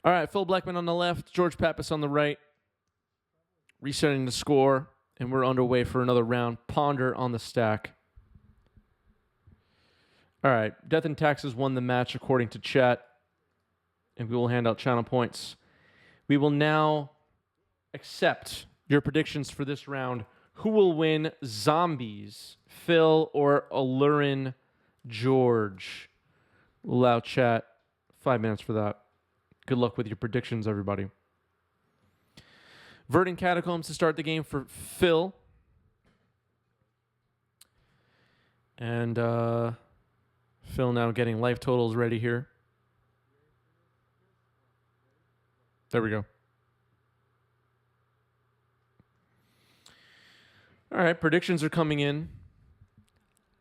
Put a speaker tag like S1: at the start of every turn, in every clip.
S1: All right, Phil Blackman on the left, George Pappas on the right. Resetting the score, and we're underway for another round. Ponder on the stack. All right, Death and Taxes won the match according to chat, and we will hand out channel points. We will now accept your predictions for this round. Who will win, Zombies, Phil, or Aluren, George? We'll allow chat 5 minutes for that. Good luck with your predictions, everybody. Verdant Catacombs to start the game for Phil. And Phil now getting life totals ready here. There we go. All right, predictions are coming in.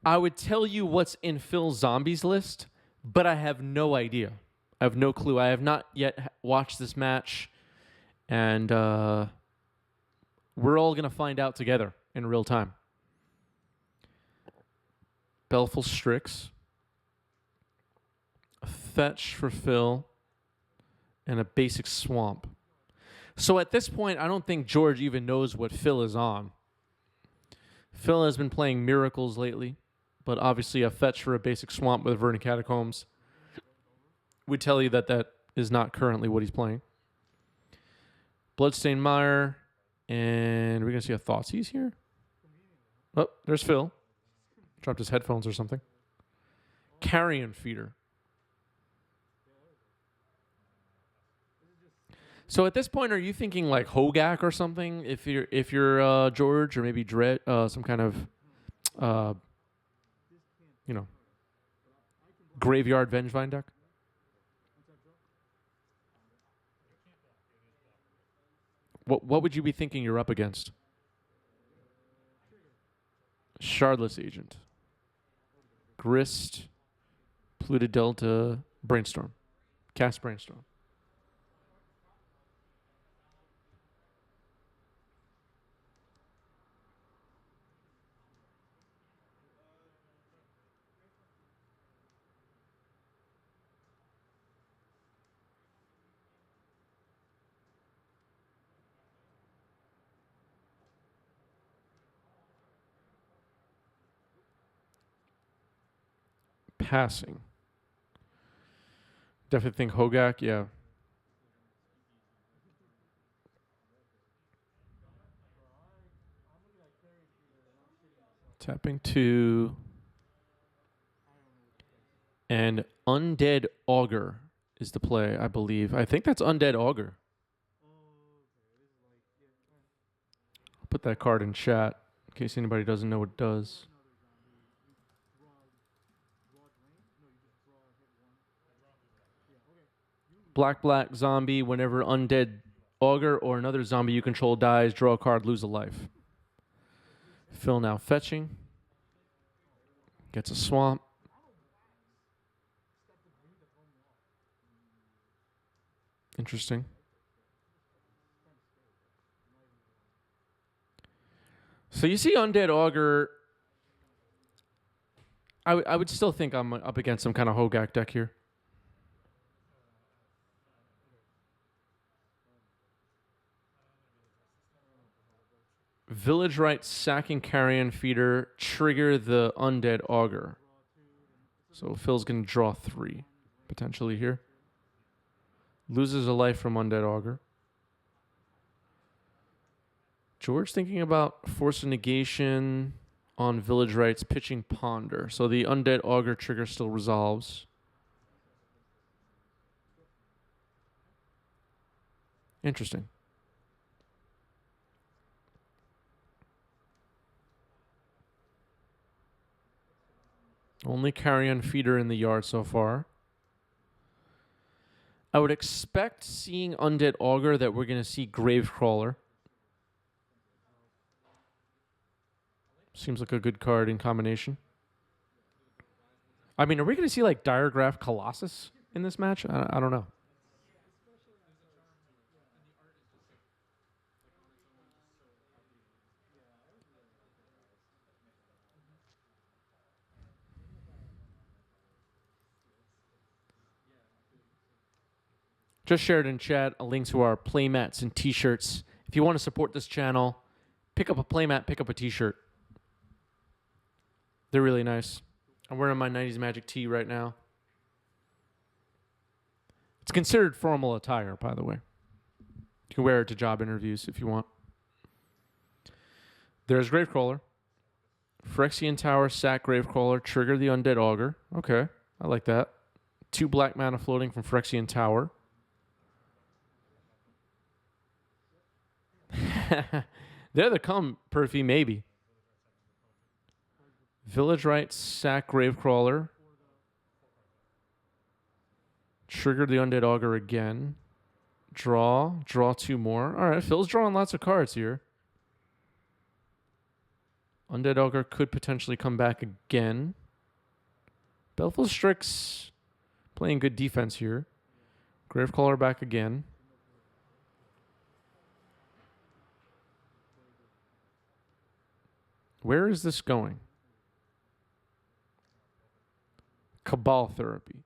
S1: I would tell you what's in Phil's Zombies list, but I have no idea. I have no clue. I have not yet watched this match, and we're all going to find out together in real time. Belful Strix, a fetch for Phil, and a basic swamp. So at this point, I don't think George even knows what Phil is on. Phil has been playing Miracles lately, but obviously a fetch for a basic swamp with Verdant Catacombs would tell you that that is not currently what he's playing. Bloodstained Mire, and we're going to see a Thoughtseize here. Oh, there's Phil. Dropped his headphones or something. Carrion Feeder. So at this point, are you thinking like Hogak or something? If you're George, or maybe Dread, some kind of Graveyard Vengevine deck? What would you be thinking you're up against? Shardless Agent. Grist. Polluted Delta. Brainstorm. Cast Brainstorm. Passing. Definitely think Hogak, yeah. Tapping 2. And Undead Augur is the play, I believe. I think that's Undead Augur. I'll put that card in chat in case anybody doesn't know what it does. Black zombie. Whenever Undead Augur or another zombie you control dies, draw a card, lose a life. Phil now fetching. Gets a swamp. Interesting. So you see Undead Augur. I would still think I'm up against some kind of Hogak deck here. Village Right, sacking Carrion Feeder, trigger the Undead Augur. So Phil's going to draw 3, potentially here. Loses a life from Undead Augur. George thinking about Force of Negation on Village Rights, pitching Ponder. So the Undead Augur trigger still resolves. Interesting. Only Carrion Feeder in the yard so far. I would expect, seeing Undead Augur, that we're going to see Gravecrawler. Seems like a good card in combination. I mean, are we going to see like Diregraph Colossus in this match? I don't know. Just shared in chat a link to our playmats and t-shirts. If you want to support this channel, pick up a playmat, pick up a t-shirt. They're really nice. I'm wearing my 90s Magic tee right now. It's considered formal attire, by the way. You can wear it to job interviews if you want. There's Gravecrawler. Phyrexian Tower, sack Gravecrawler, trigger the Undead Augur. Okay, I like that. 2 black mana floating from Phyrexian Tower. There they come, Perfy, maybe. Village Right, sack Gravecrawler. Trigger the Undead Augur again. Draw 2 more. All right, Phil's drawing lots of cards here. Undead Augur could potentially come back again. Baleful Strix playing good defense here. Gravecrawler back again. Where is this going? Cabal Therapy.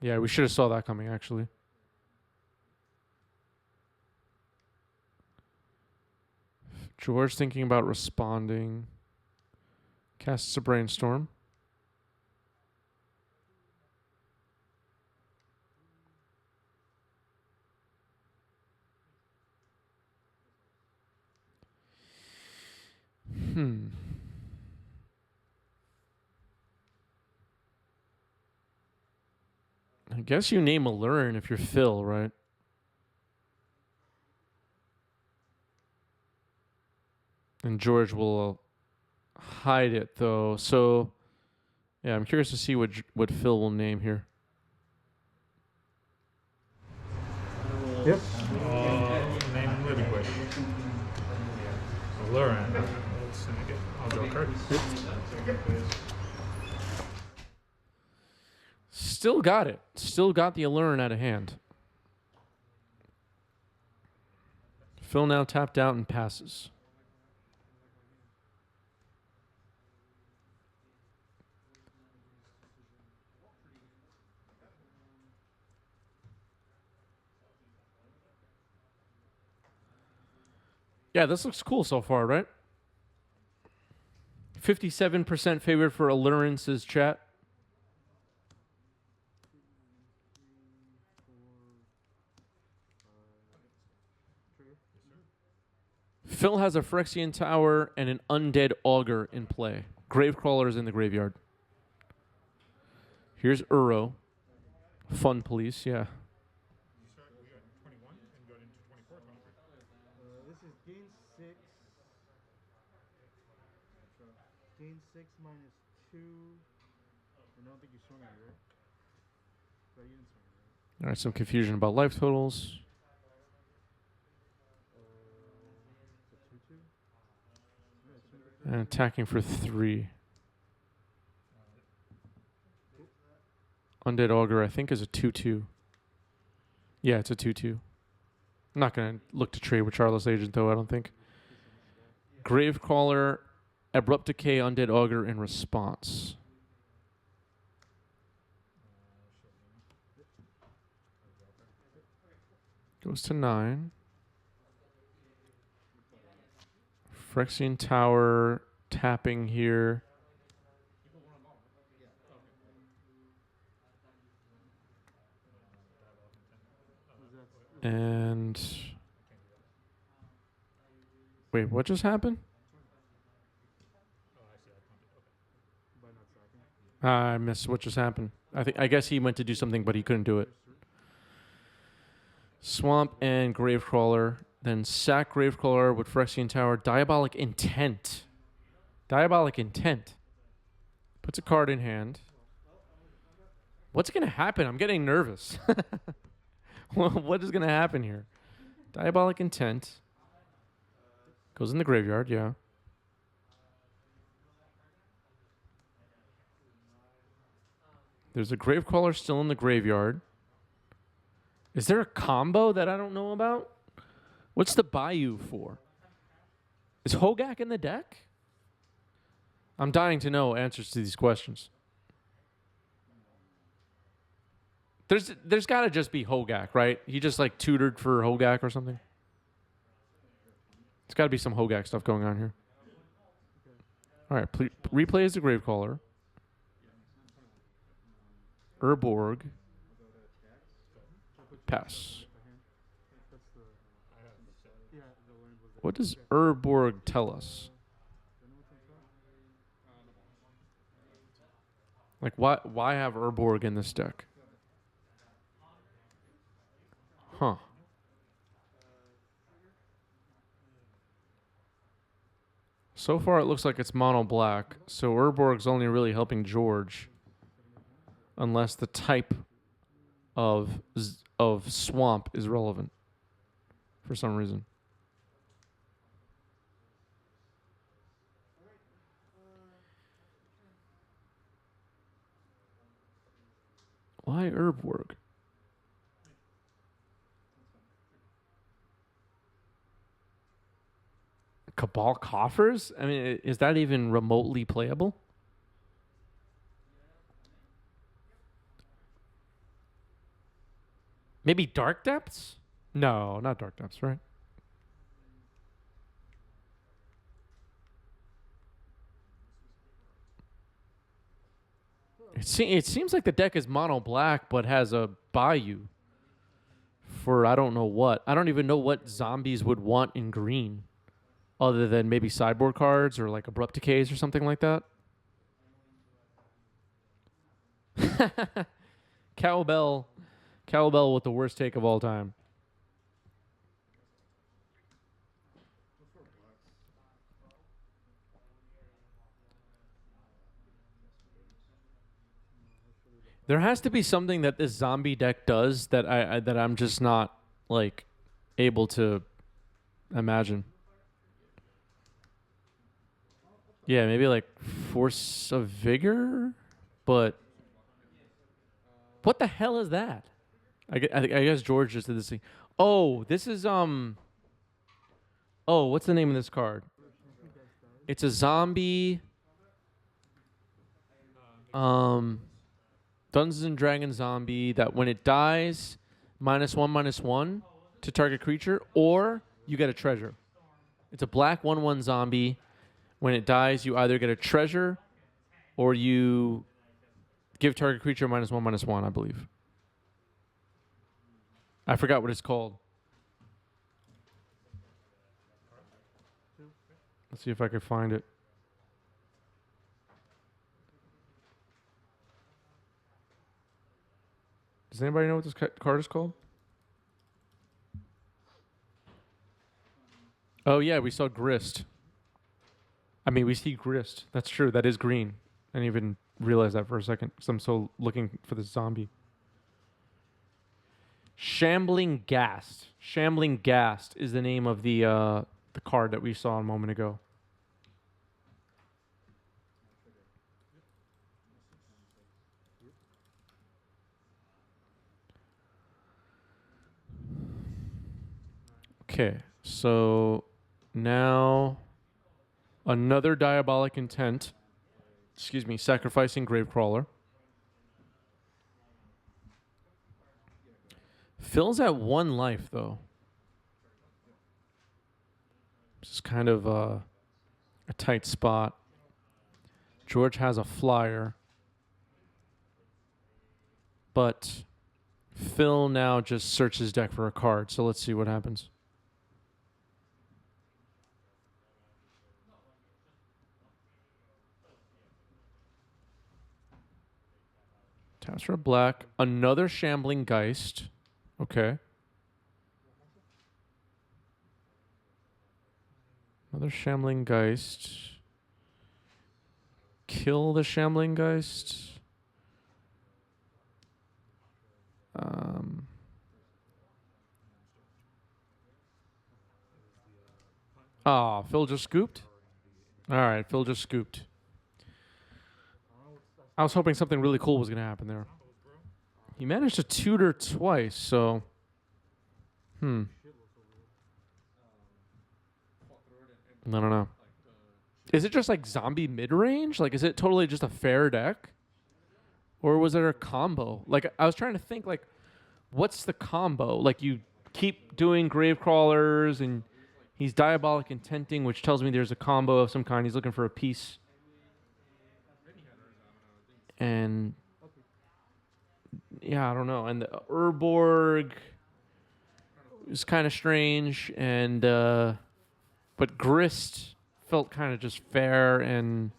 S1: Yeah, we should have saw that coming, actually. George thinking about responding. Casts a Brainstorm. I guess you name Aluren if you're Phil, right? And George will hide it, though. So, yeah, I'm curious to see what Phil will name here.
S2: Yep.
S3: Name really quick. Aluren. Let's get. I'll draw a card.
S1: Still got it. Still got the Aluren out of hand. Phil now tapped out and passes. Yeah, this looks cool so far, right? 57% favorite for Aluren, says chat. Phil has a Phyrexian Tower and an Undead Augur in play. Gravecrawler is in the graveyard. Here's Uro. Fun Police, yeah.
S2: This is gain 6. Gain 6 minus 2. I don't think you swung at it, right? But you didn't swing at it, right?
S1: All right, some confusion about life totals. And attacking for 3. Undead Augur, I think, is a 2/2. Yeah, it's a 2/2. I'm not going to look to trade with Charles Agent, though, I don't think. Gravecrawler, Abrupt Decay, Undead Augur in response. Goes to 9. Phyrexian Tower tapping here. And wait, what just happened? I missed what just happened. I guess he went to do something, but he couldn't do it. Swamp and Gravecrawler. Then sack Gravecrawler with Phyrexian Tower. Diabolic Intent. Diabolic Intent. Puts a card in hand. What's going to happen? I'm getting nervous. What is going to happen here? Diabolic Intent. Goes in the graveyard, yeah. There's a Gravecrawler still in the graveyard. Is there a combo that I don't know about? What's the Bayou for? Is Hogak in the deck? I'm dying to know answers to these questions. There's got to just be Hogak, right? He just like tutored for Hogak or something. There's got to be some Hogak stuff going on here. All right, replay as the Gravecaller. Urborg. Pass. What does Urborg tell us? Like, why have Urborg in this deck? Huh. So far, it looks like it's mono black, so Urborg's only really helping George, unless the type of swamp is relevant for some reason. Why Urborg? Cabal Coffers? I mean, is that even remotely playable? Maybe Dark Depths? No, not Dark Depths, right? It seems like the deck is mono black, but has a Bayou for I don't know what. I don't even know what zombies would want in green, other than maybe sideboard cards or like Abrupt Decays or something like that. Cowbell with the worst take of all time. There has to be something that this zombie deck does that I'm just not like able to imagine. Yeah, maybe like Force of Vigor, but what the hell is that? I guess George just did this thing. Oh, this is Oh, what's the name of this card? It's a zombie. Dungeons and Dragons zombie that when it dies, -1/-1 to target creature, or you get a treasure. It's a black 1/1 zombie. When it dies, you either get a treasure or you give target creature -1/-1, I believe. I forgot what it's called. Let's see if I can find it. Does anybody know what this card is called? Oh, yeah, we saw Grist. I mean, we see Grist. That's true. That is green. I didn't even realize that for a second because I'm so looking for this zombie. Shambling Ghast. Shambling Ghast is the name of the card that we saw a moment ago. Okay, so now another Diabolic Intent. Excuse me, sacrificing Gravecrawler. Phil's at 1 life, though. This is kind of a tight spot. George has a flyer. But Phil now just searches deck for a card, so let's see what happens. Taps for a black. Another Shambling Geist. Okay. Another Shambling Geist. Kill the Shambling Geist. Phil just scooped? All right, Phil just scooped. I was hoping something really cool was going to happen there. He managed to tutor twice, so... I don't know. Is it just like zombie mid-range? Like, is it totally just a fair deck? Or was there a combo? Like, I was trying to think, like, what's the combo? Like, you keep doing grave crawlers, and he's diabolic intenting, which tells me there's a combo of some kind. He's looking for a piece. And yeah, I don't know. And the Urborg is kind of strange, and but Grist felt kind of just fair, and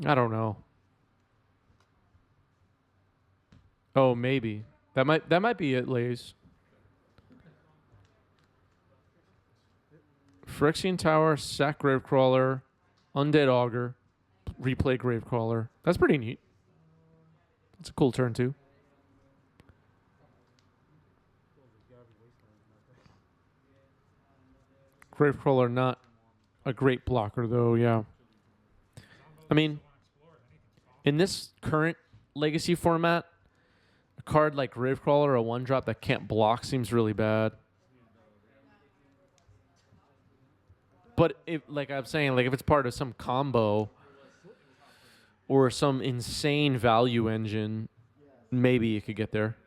S1: I don't know. Oh, maybe that might be it, Lays. Phyrexian Tower, sack Gravecrawler, Undead Augur, replay Gravecrawler. That's pretty neat. It's a cool turn too. Gravecrawler not a great blocker though, yeah. I mean, in this current Legacy format, a card like Gravecrawler, a 1-drop that can't block, seems really bad. But if, like I'm saying, like if it's part of some combo or some insane value engine, maybe you could get there.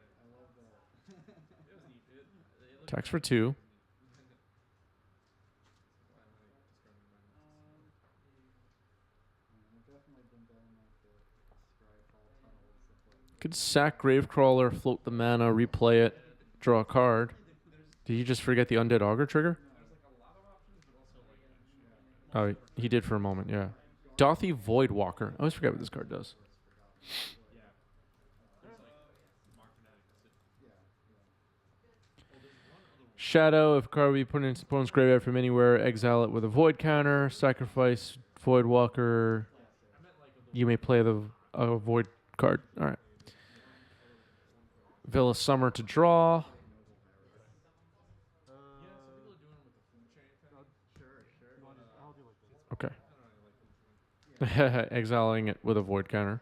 S1: Tax for 2. Could sack Gravecrawler, float the mana, replay it, draw a card. Did you just forget the Undead Augur trigger? Oh, he did for a moment, yeah. Dothy Voidwalker. I always forget what this card does. Shadow, if a card will be put in its opponent's graveyard from anywhere, exile it with a Void counter, sacrifice Voidwalker. You may play the Void card. All right. Villa Summer to draw. Okay. Exiling it with a Void counter.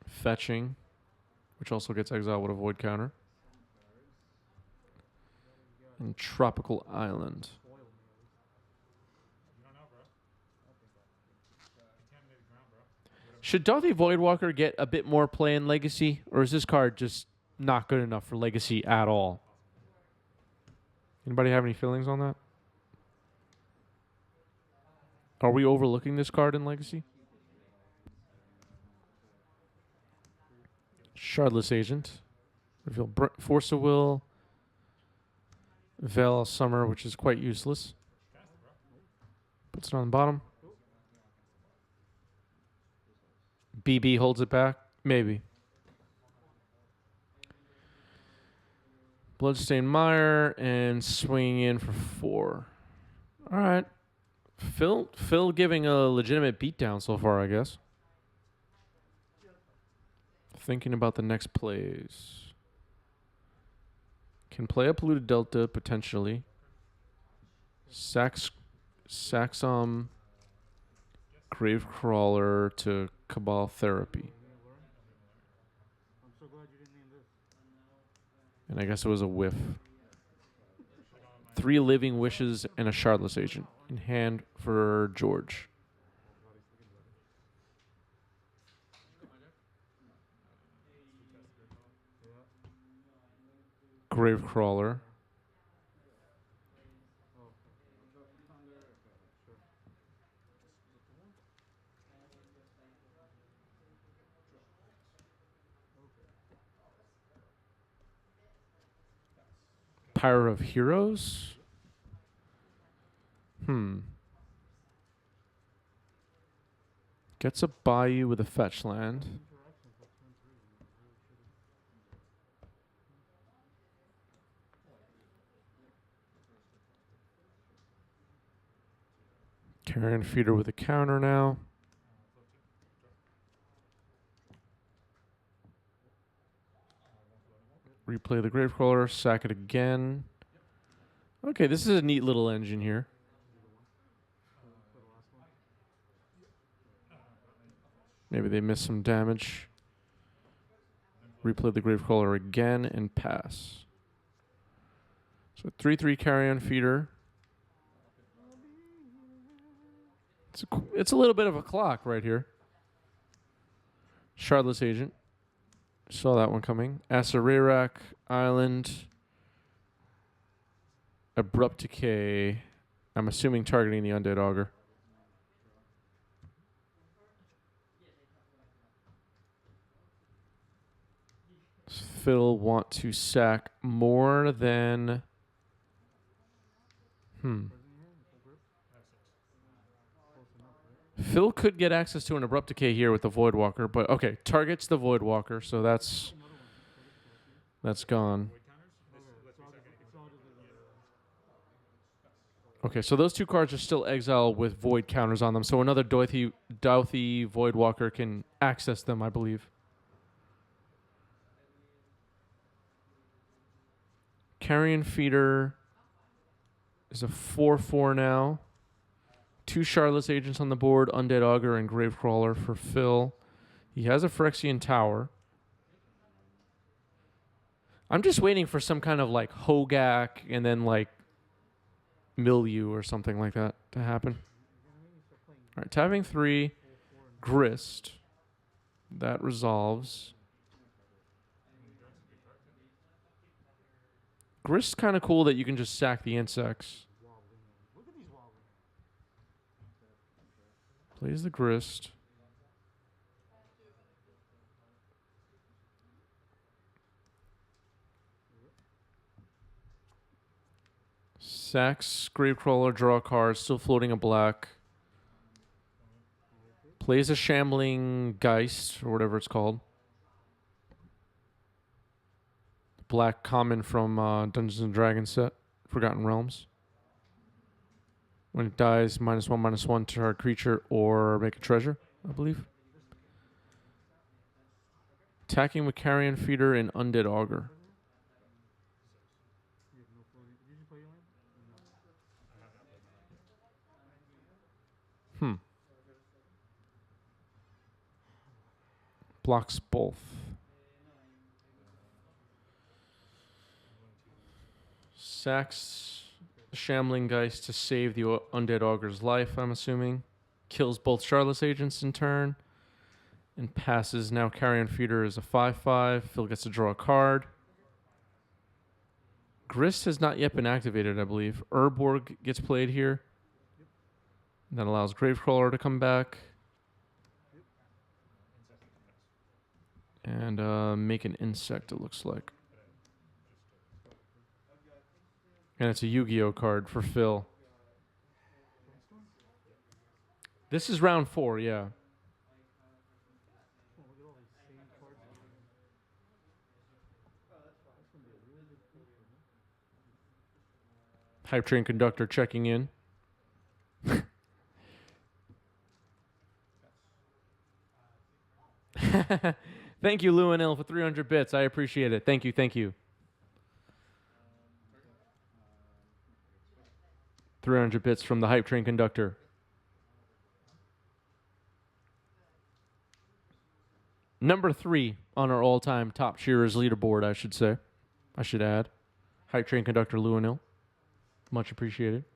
S1: Fetching, which also gets exiled with a Void counter. And Tropical Island. Should Dothy Voidwalker get a bit more play in Legacy, or is this card just not good enough for Legacy at all? Anybody have any feelings on that? Are we overlooking this card in Legacy? Shardless Agent. Reveal Force of Will. Veil Summer, which is quite useless. Puts it on the bottom. BB holds it back? Maybe. Bloodstained Mire and swinging in for 4. All right. Phil giving a legitimate beatdown so far, I guess. Thinking about the next plays. Can play a Polluted Delta, potentially. Sacks Gravecrawler to Cabal Therapy.
S2: I'm so glad you didn't name this.
S1: And I guess it was a whiff. 3 Living Wishes and a Shardless Agent in hand for George. Gravecrawler. Pyre of Heroes. Gets a Bayou with a fetch land. Carrion Feeder with a counter now. Replay the Gravecrawler, sack it again. Okay, this is a neat little engine here. Maybe they missed some damage. Replay the Gravecrawler again and pass. So 3/3 Carrion Feeder. It's a little bit of a clock right here. Shardless Agent. Saw that one coming. Acererak Island. Abrupt Decay. I'm assuming targeting the Undead Augur. Does Phil want to sack more than... Phil could get access to an Abrupt Decay here with the Voidwalker, but okay, targets the Voidwalker, so that's gone. Okay, so those two cards are still exiled with Void counters on them, so another Douthie Voidwalker can access them, I believe. Carrion Feeder is a 4/4 now. 2 Shardless Agents on the board, Undead Augur and Gravecrawler for Phil. He has a Phyrexian Tower. I'm just waiting for some kind of like Hogak and then like Milieu or something like that to happen. All right, tapping 3, Grist. That resolves. Grist's kind of cool that you can just sack the insects. Plays the Grist. Sacks Gravecrawler, draw a card, still floating a black. Plays a Shambling Geist, or whatever it's called. Black common from Dungeons and Dragons set, Forgotten Realms. When it dies, -1/-1 to target creature or make a treasure, I believe. Attacking with Carrion Feeder and Undead Augur. Blocks both. Sacks Shambling Geist to save the Undead Augur's life, I'm assuming. Kills both Shardless Agents in turn. And passes. Now Carrion Feeder is a 5/5. Phil gets to draw a card. Grist has not yet been activated, I believe. Urborg gets played here. That allows Gravecrawler to come back. And make an insect, it looks like. And it's a Yu-Gi-Oh card for Phil. This is round 4, yeah. Hype Train Conductor checking in. Thank you, Lewinil, for 300 bits. I appreciate it. Thank you, thank you. 300 bits from the Hype Train Conductor. Number 3 on our all-time top cheerers leaderboard, I should say. I should add. Hype Train Conductor Lewinil. Much appreciated.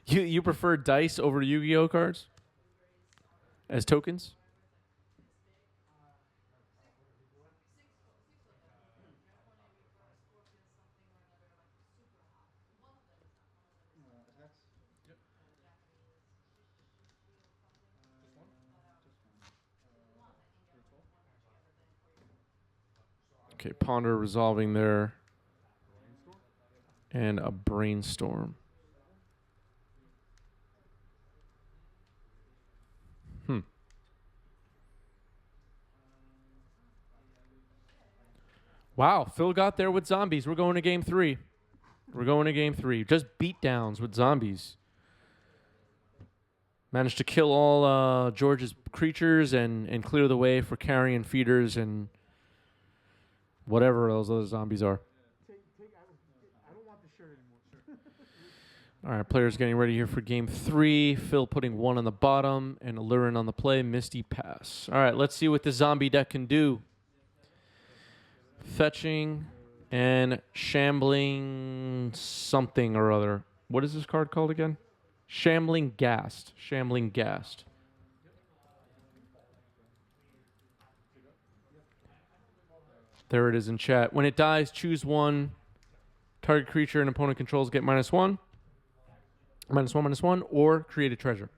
S1: You prefer dice over Yu-Gi-Oh cards as tokens? Okay, Ponder resolving there. And a Brainstorm. Wow, Phil got there with zombies. We're going to game 3. We're going to game 3. Just beatdowns with zombies. Managed to kill all George's creatures and clear the way for Carrion Feeders and whatever those other zombies are.
S2: I don't want the shirt anymore.
S1: All right, players getting ready here for game 3. Phil putting 1 on the bottom and Aluren on the play. Misty pass. All right, let's see what the zombie deck can do. Fetching, And Shambling something or other. What is this card called again? Shambling Ghast. Shambling Ghast. There it is in chat. When it dies, choose one. Target creature and opponent controls get -1. -1/-1, or create a treasure.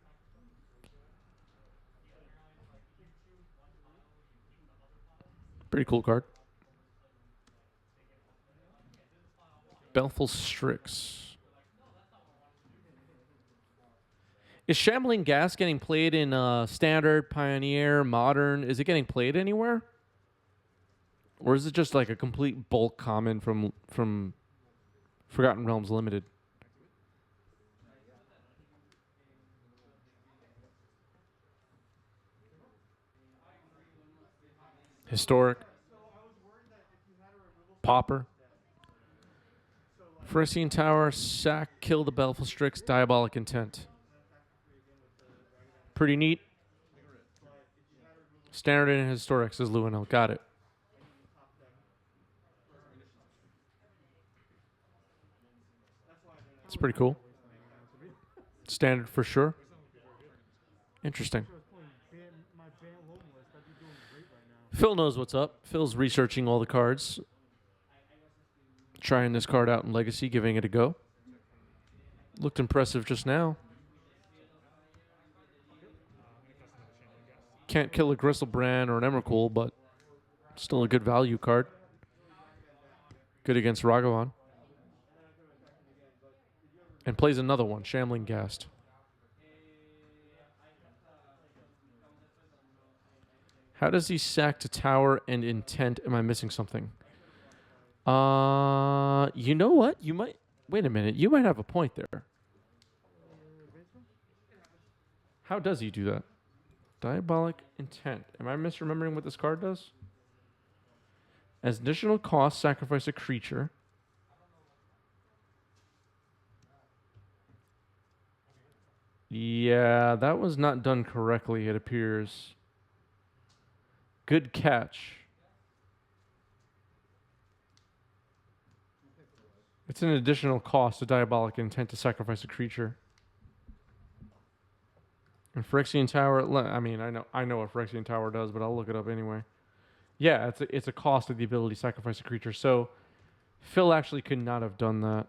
S1: Pretty cool card. Baleful Strix. Is Shambling Ghast getting played in Standard, Pioneer, Modern? Is it getting played anywhere? Or is it just like a complete bulk common from Forgotten Realms Limited? Historic. Pauper. Phyrexian Tower, sack, kill the Baleful Strix, Diabolic Intent. Pretty neat. Standard and Historic, says Luenel. Got it. It's pretty cool. Standard for sure. Interesting. Phil knows what's up. Phil's researching all the cards. Trying this card out in Legacy, giving it a go. Looked impressive just now. Can't kill a Gristlebrand or an Emrakul, but still a good value card. Good against Ragavan. And plays another one, Shambling Ghast. How does he sack to tower and intent? Am I missing something? You know what? You might... Wait a minute. You might have a point there. How does he do that? Diabolic Intent. Am I misremembering what this card does? As additional cost, sacrifice a creature. Yeah, that was not done correctly, it appears. Good catch. It's an additional cost, a Diabolic Intent to sacrifice a creature. And Phyrexian Tower, I mean, I know what Phyrexian Tower does, but I'll look it up anyway. Yeah, it's a cost of the ability to sacrifice a creature. So Phil actually could not have done that.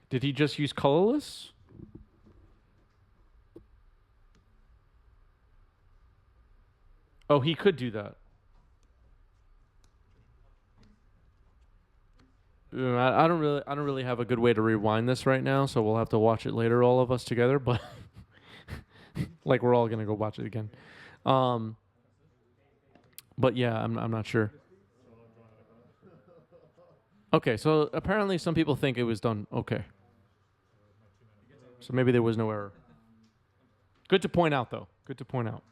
S1: Did he just use colorless? Oh, he could do that. I don't really have a good way to rewind this right now, so we'll have to watch it later, all of us together. But like we're all gonna go watch it again. But yeah, I'm not sure. Okay, so apparently some people think it was done okay. So maybe there was no error. Good to point out, though. Good to point out.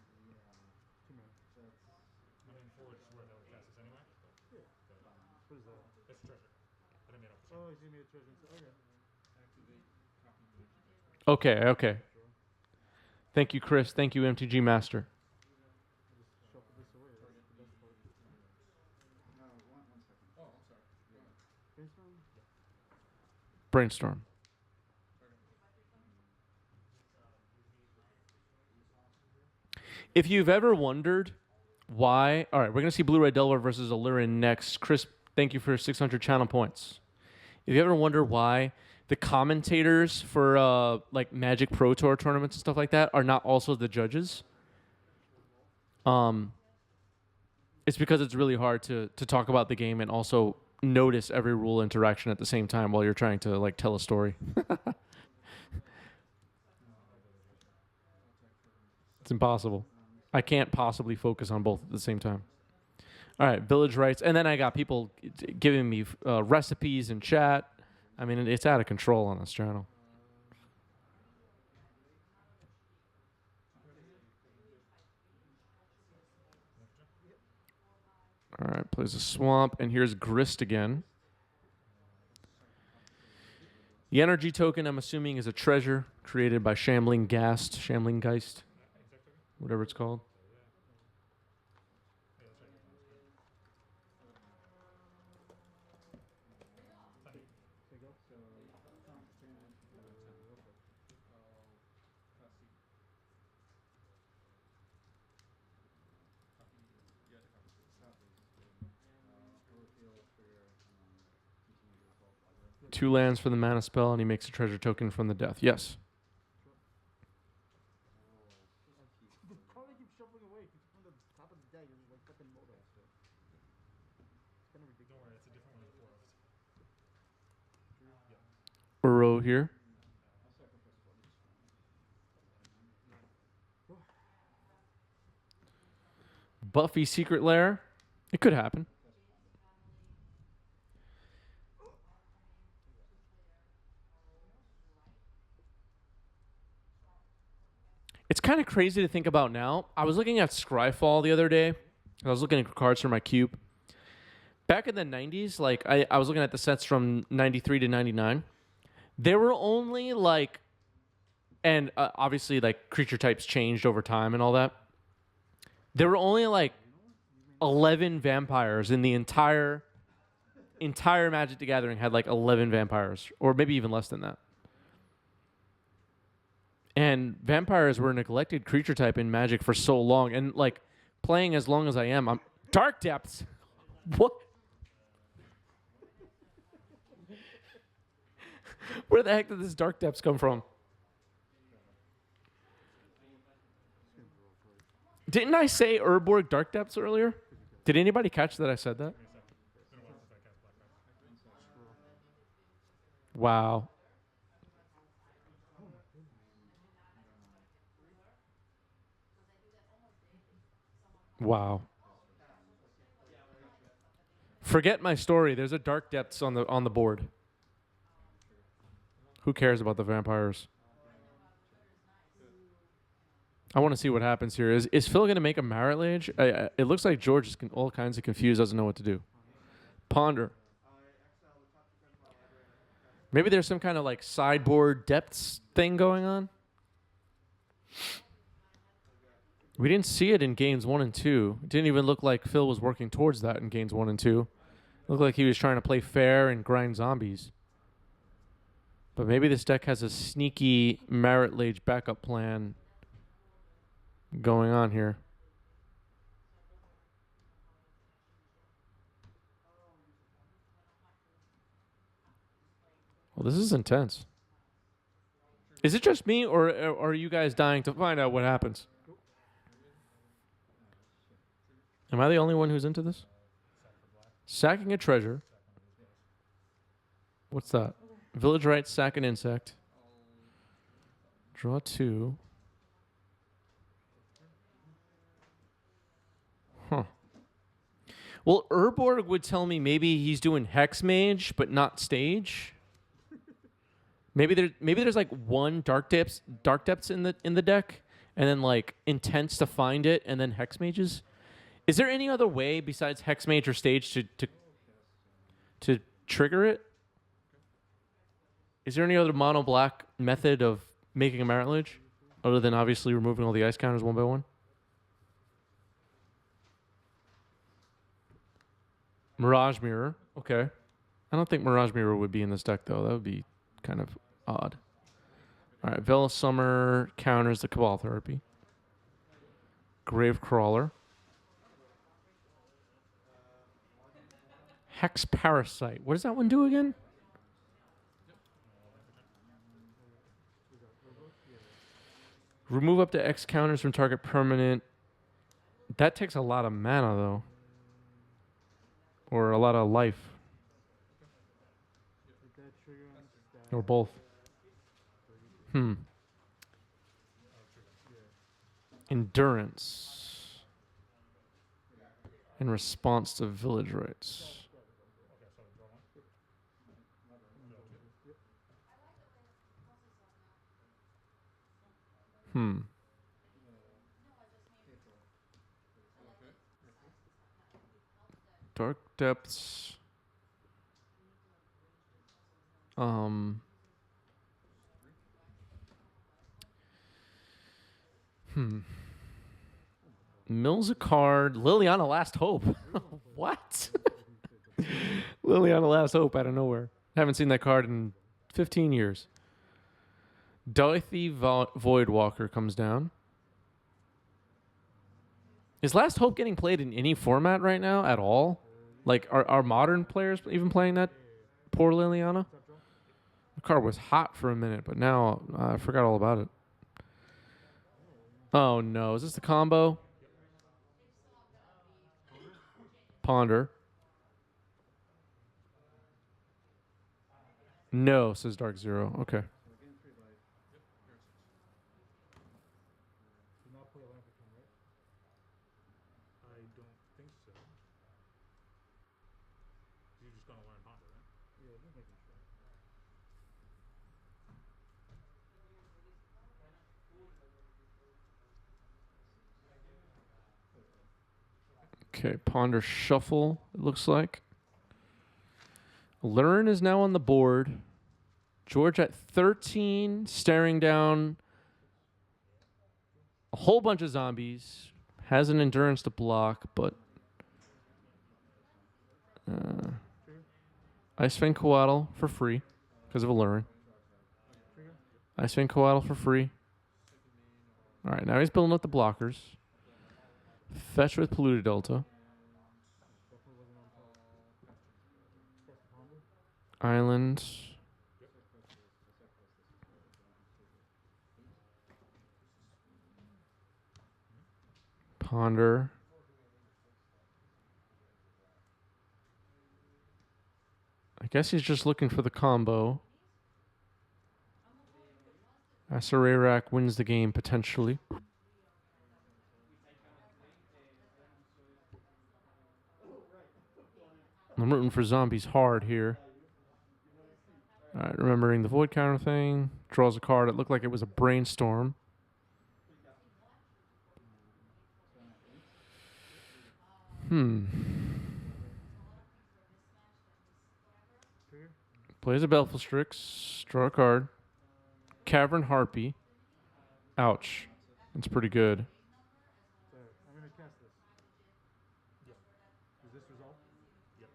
S1: Okay. Thank you, Chris. Thank you, MTG Master. Brainstorm. If you've ever wondered why... All right, we're going to see Blue-Red Delver versus Aluren next. Chris, thank you for 600 channel points. If you ever wonder why the commentators for like Magic Pro Tour tournaments and stuff like that are not also the judges, it's because it's really hard to talk about the game and also notice every rule interaction at the same time while you're trying to like tell a story. It's impossible. I can't possibly focus on both at the same time. All right, village rights. And then I got people giving me recipes in chat. I mean, it's out of control on this channel. All right, plays a swamp. And here's Grist again. The energy token, I'm assuming, is a treasure created by Shambling Ghast, Shambling Geist, whatever it's called. 2 lands for the mana spell, and he makes a treasure token from the death. Yes.
S2: The card I keep shuffling away keeps from the top of the deck. It's like fucking Moto. It's kind of ridiculous.
S3: Don't worry, it's a different one in the forest.
S1: Uro here. Buffy Secret Lair. It could happen. It's kind of crazy to think about now. I was looking at Scryfall the other day. I was looking at cards for my cube. Back in the 90s, like I was looking at the sets from 93 to 99. There were only like, and obviously like creature types changed over time and all that. There were only like 11 vampires in the entire Magic the Gathering had like 11 vampires, or maybe even less than that. And vampires were a neglected creature type in Magic for so long, and like playing as long as I am, I'm Dark Depths. What? Where the heck did this Dark Depths come from? Didn't I say Urborg Dark Depths earlier? Did anybody catch that I said that? Wow. Wow. Forget my story. There's a Dark Depths on the board. Who cares about the vampires? I want to see what happens here. Is Phil going to make a Marit Lage? It looks like George is all kinds of confused, doesn't know what to do. Ponder. Maybe there's some kind of like sideboard depths thing going on. We didn't see it in games 1 and 2. It didn't even look like Phil was working towards that in games 1 and 2. It looked like he was trying to play fair and grind zombies. But maybe this deck has a sneaky Marit Lage backup plan going on here. Well, this is intense. Is it just me, or are you guys dying to find out what happens? Am I the only one who's into this? Sacking a treasure. What's that? Village Rites, sack an insect. Draw 2. Huh. Well, Urborg would tell me maybe he's doing Hex Mage, but not Stage. Maybe there's like one Dark Depths in the deck, and then like Intents to find it, and then Hex Mages. Is there any other way besides Hex Mage or Stage to trigger it? Is there any other mono black method of making a Marit Lage, other than obviously removing all the ice counters one by one? Mirage Mirror. Okay. I don't think Mirage Mirror would be in this deck, though. That would be kind of odd. All right. Vela Summer counters the Cabal Therapy. Grave Crawler. Hex Parasite. What does that one do again? Remove up to X counters from target permanent. That takes a lot of mana, though. Or a lot of life. Or both. Endurance. In response to Village Rites. Dark Depths. Mills a card. Liliana Last Hope. What? Liliana Last Hope out of nowhere. Haven't seen that card in 15 years. Dorothy Voidwalker comes down. Is Last Hope getting played in any format right now at all? Like, are modern players even playing that poor Liliana? The card was hot for a minute, but now I forgot all about it. Oh no, is this the combo? Ponder. No, says Dark Zero. Okay.
S2: So we're getting 3 life. Do not play a land for turn, right?
S3: I don't think so. You're just gonna learn Ponder, right?
S2: Yeah, just making sure.
S1: Okay, Ponder Shuffle, it looks like. Aluren is now on the board. George at 13, staring down a whole bunch of zombies. Has an endurance to block, but Ice-Fang Coatl for free because of Aluren.
S2: Trigger.
S1: Ice-Fang Coatl for free. All right, now he's building up the blockers. Fetch with Polluted Delta.
S2: Definitely wasn't on top. Press the ponder.
S1: Island. Ponder. I guess he's just looking for the combo. Acererak wins the game potentially. I'm rooting for zombies hard here. All right, remembering the void counter thing. Draws a card. It looked like it was a brainstorm.
S2: Trigger.
S1: Plays a Belflestrix. Draw a card. Cavern Harpy. Ouch. That's pretty good.
S2: Sorry, I'm gonna cast this.
S3: Yep.
S2: Is this resolve?
S3: Yep.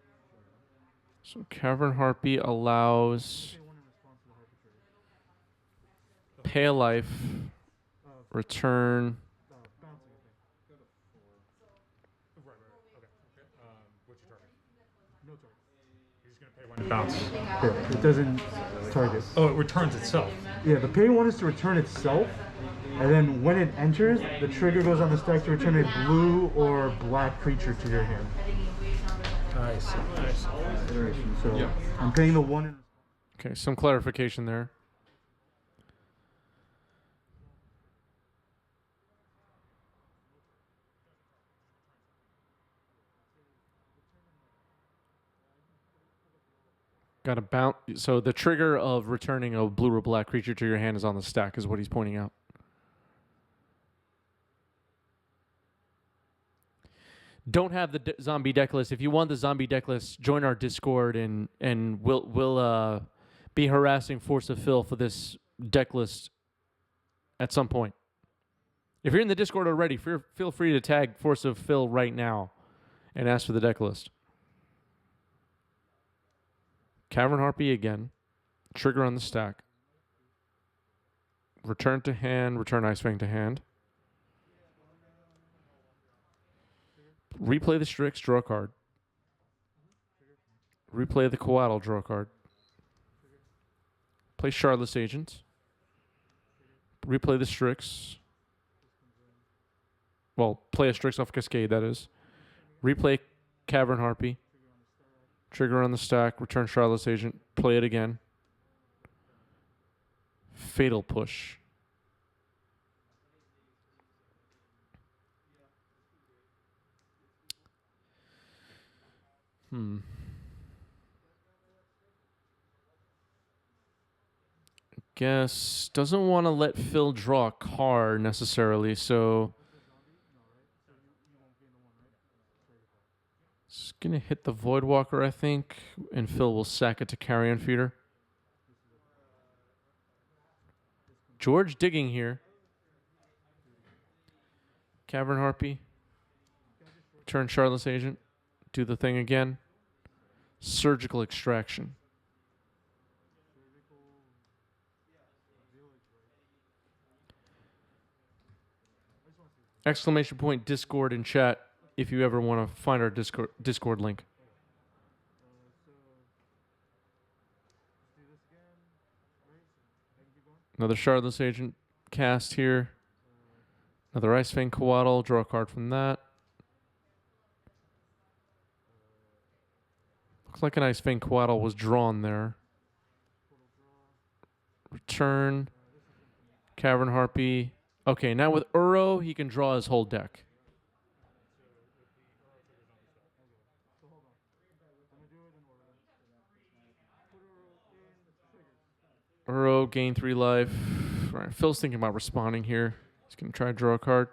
S1: So Cavern Harpy allows
S2: Pay 1 in response to the hyper trigger.
S1: pay a life, return.
S2: Bouncing, I think.
S3: Right. Okay. What's your target?
S2: No target.
S3: You're just gonna pay 1 to bounce.
S2: Yeah, it doesn't target.
S3: Oh, it returns itself.
S2: Yeah, the pay 1 is to return itself, and then when it enters, the trigger goes on the stack to return a blue or black creature to your hand.
S3: I see. I see.
S2: So I'm paying the 1 in.
S1: Okay, some clarification there. Got a bounce. So the trigger of returning a blue or black creature to your hand is on the stack, is what he's pointing out. Don't have the zombie deck list. If you want the zombie deck list, join our Discord and we'll be harassing Force of Phil for this deck list at some point. If you're in the Discord already, feel free to tag Force of Phil right now and ask for the deck list. Cavern Harpy again. Trigger on the stack. Return to hand. Return Ice-Fang to hand. Replay the Strix. Draw a card. Replay the Coatl. Draw a card. Play Charlotte's Agent. Replay the Strix. Well, play a Strix off Cascade, that is. Replay Cavern Harpy. Trigger on the stack. Return Charlotte's Agent. Play it again. Fatal Push. Guess doesn't want to let Phil draw a card necessarily, so it's gonna hit the Voidwalker, I think, and Phil will sack it to Carrion Feeder. George digging here. Cavern Harpy. Turn Charlotte's Agent. Do the thing again. Surgical Extraction. Exclamation point Discord in chat if you ever want to find our Discord link.
S2: So let's do this again.
S1: Another Shardless Agent cast here. Another Ice Fang Coatl. Draw a card from that. Looks like an Ice Fang Coatl was drawn there. Return. Cavern Harpy. Okay, now with Uro, he can draw his whole deck. Uro, gain 3 life. All right, Phil's thinking about responding here. He's going to try to draw a card.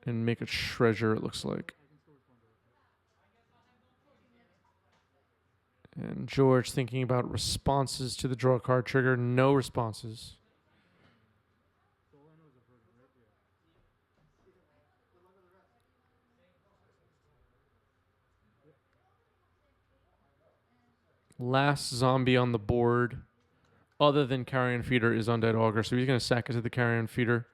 S1: And make a treasure, it looks like. And George thinking about responses to the draw card trigger. No responses. Last zombie on the board, other than Carrion Feeder, is Undead Augur. So he's going to sack it to the Carrion Feeder.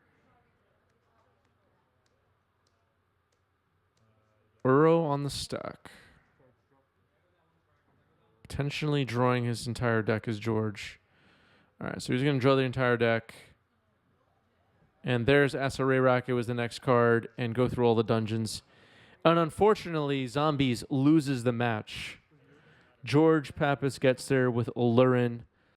S1: Uro on the stack. Potentially drawing his entire deck is George. All right, so he's going to draw the entire deck. And there's Acererak. It was the next card. And go through all the dungeons. And unfortunately, Zombies loses the match. George Pappas gets there with Aluren.